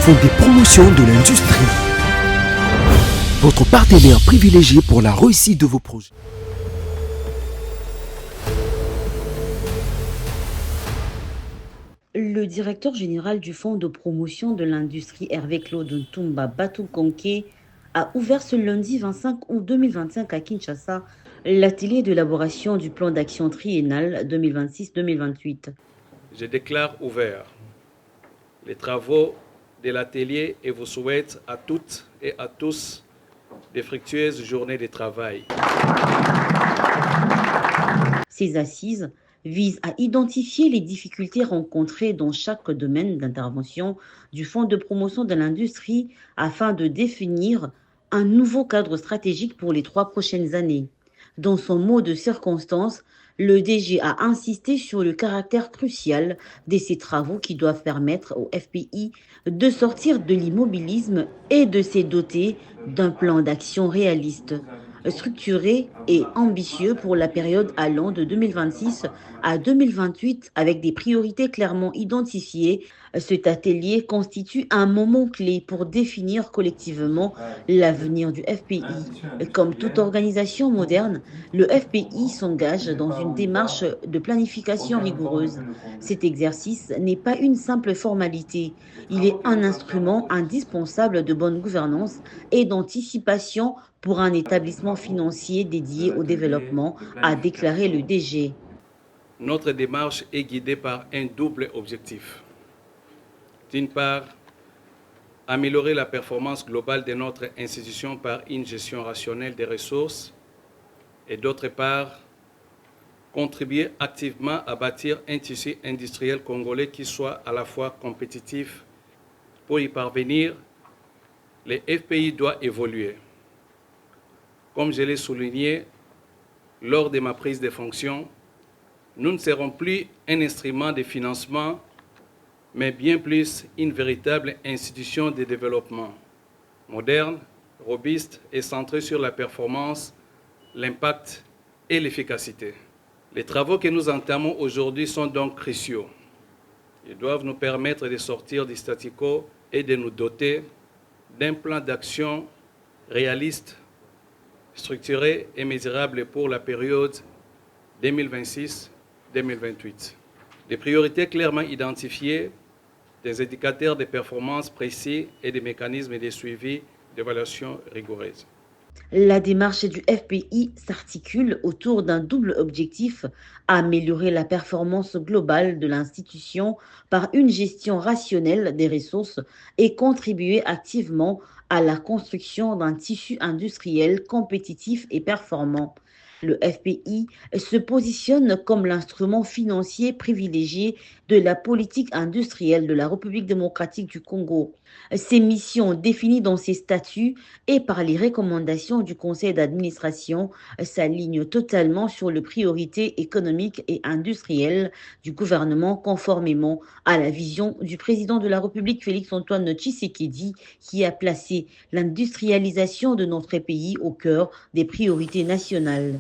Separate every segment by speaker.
Speaker 1: Fonds des promotions de l'industrie. Votre partenaire privilégié pour la réussite de vos projets.
Speaker 2: Le directeur général du Fonds de promotion de l'industrie Hervé-Claude Ntumba Batukonke a ouvert ce lundi 25 août 2025 à Kinshasa l'atelier d'élaboration du plan d'action triennal 2026-2028.
Speaker 3: Je déclare ouvert les travaux de l'atelier et vous souhaite à toutes et à tous de fructueuses journées de travail.
Speaker 2: Ces assises visent à identifier les difficultés rencontrées dans chaque domaine d'intervention du Fonds de promotion de l'industrie afin de définir un nouveau cadre stratégique pour les 3 prochaines années. Dans son mot de circonstance, le DG a insisté sur le caractère crucial de ces travaux qui doivent permettre au FPI de sortir de l'immobilisme et de se doter d'un plan d'action réaliste, structuré et ambitieux pour la période allant de 2026 à 2028 avec des priorités clairement identifiées. Cet atelier constitue un moment clé pour définir collectivement l'avenir du FPI. Comme toute organisation moderne, le FPI s'engage dans une démarche de planification rigoureuse. Cet exercice n'est pas une simple formalité. Il est un instrument indispensable de bonne gouvernance et d'anticipation pour un établissement financier dédié au développement, a déclaré le DG.
Speaker 3: Notre démarche est guidée par un double objectif. D'une part, améliorer la performance globale de notre institution par une gestion rationnelle des ressources et d'autre part, contribuer activement à bâtir un tissu industriel congolais qui soit à la fois compétitif. Pour y parvenir, le FPI doit évoluer. Comme je l'ai souligné lors de ma prise de fonction, nous ne serons plus un instrument de financement, mais bien plus une véritable institution de développement, moderne, robuste et centrée sur la performance, l'impact et l'efficacité. Les travaux que nous entamons aujourd'hui sont donc cruciaux. Ils doivent nous permettre de sortir du statu quo et de nous doter d'un plan d'action réaliste, structuré et mesurable pour la période 2026-2028. Des priorités clairement identifiées, des indicateurs de performance précis et des mécanismes de suivi d'évaluation rigoureuse.
Speaker 2: La démarche du FPI s'articule autour d'un double objectif, améliorer la performance globale de l'institution par une gestion rationnelle des ressources et contribuer activement à la construction d'un tissu industriel compétitif et performant. Le FPI se positionne comme l'instrument financier privilégié de la politique industrielle de la République démocratique du Congo. Ses missions définies dans ses statuts et par les recommandations du conseil d'administration s'alignent totalement sur les priorités économiques et industrielles du gouvernement conformément à la vision du président de la République Félix-Antoine Tshisekedi qui a placé l'industrialisation de notre pays au cœur des priorités nationales.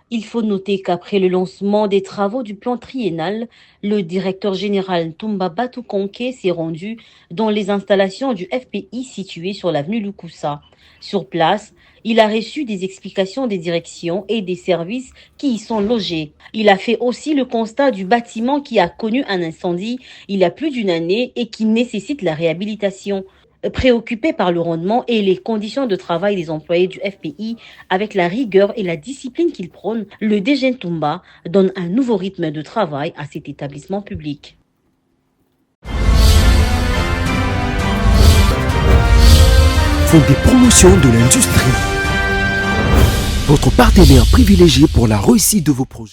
Speaker 2: Il faut noter qu'après le lancement des travaux du plan triennal, le directeur général Ntumba Batukonke s'est rendu dans les installations du FPI situées sur l'avenue Lukusa. Sur place, il a reçu des explications des directions et des services qui y sont logés. Il a fait aussi le constat du bâtiment qui a connu un incendie il y a plus d'une année et qui nécessite la réhabilitation. Préoccupé par le rendement et les conditions de travail des employés du FPI, avec la rigueur et la discipline qu'il prône, le DG Ntumba donne un nouveau rythme de travail à cet établissement public.
Speaker 1: Fonds des promotions de l'industrie. Votre partenaire privilégié pour la réussite de vos projets.